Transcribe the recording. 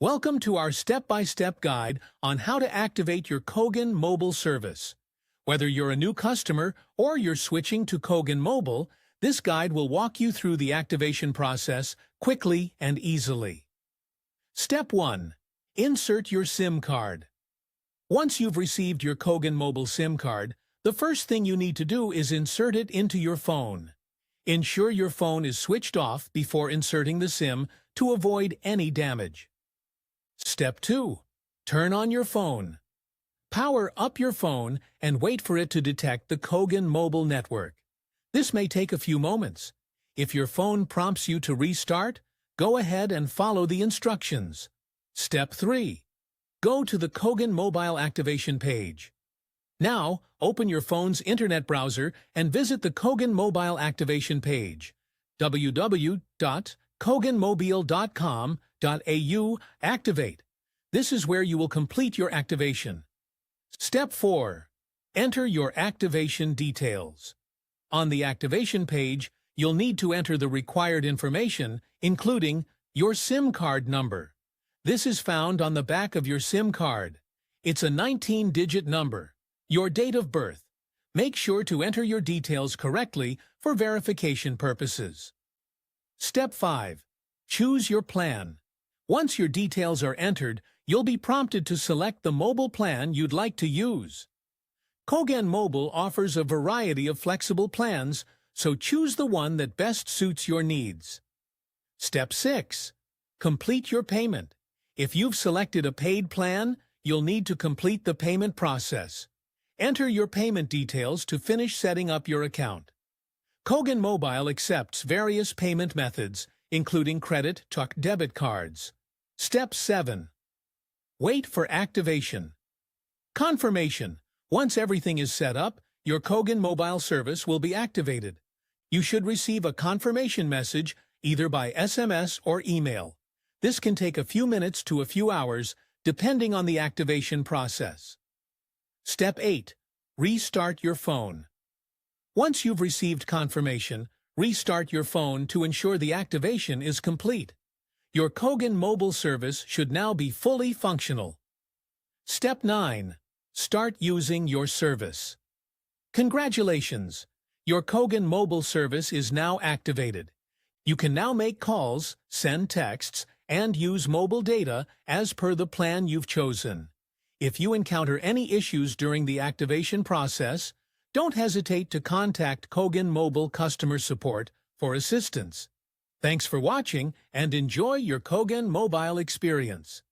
Welcome to our step-by-step guide on how to activate your Kogan Mobile service. Whether you're a new customer or you're switching to Kogan Mobile, this guide will walk you through the activation process quickly and easily. Step 1. Insert your SIM card. Once you've received your Kogan Mobile SIM card, the first thing you need to do is insert it into your phone. Ensure your phone is switched off before inserting the SIM to avoid any damage. Step 2. Turn on your phone. Power up your phone and wait for it to detect the Kogan Mobile network. This may take a few moments. If your phone prompts you to restart, go ahead and follow the instructions. Step 3. Go to the Kogan Mobile activation page. Now, open your phone's internet browser and visit the Kogan Mobile activation page. www.koganmobile.com.au Activate. This is where you will complete your activation. Step 4. Enter your activation details. On the activation page, you'll need to enter the required information, including your SIM card number. This is found on the back of your SIM card. It's a 19-digit number. Your date of birth. Make sure to enter your details correctly for verification purposes. Step 5. Choose your plan. Once your details are entered, you'll be prompted to select the mobile plan you'd like to use. Kogan Mobile offers a variety of flexible plans, so choose the one that best suits your needs. Step 6. Complete your payment. If you've selected a paid plan, you'll need to complete the payment process. Enter your payment details to finish setting up your account. Kogan Mobile accepts various payment methods, including credit to debit cards. Step 7. Wait for activation. Confirmation. Once everything is set up, your Kogan Mobile service will be activated. You should receive a confirmation message either by SMS or email. This can take a few minutes to a few hours, depending on the activation process. Step 8. Restart your phone. Once you've received confirmation, restart your phone to ensure the activation is complete. Your Kogan Mobile service should now be fully functional. Step 9. Start using your service. Congratulations! Your Kogan Mobile service is now activated. You can now make calls, send texts, and use mobile data as per the plan you've chosen. If you encounter any issues during the activation process, don't hesitate to contact Kogan Mobile customer support for assistance. Thanks for watching and enjoy your Kogan Mobile experience.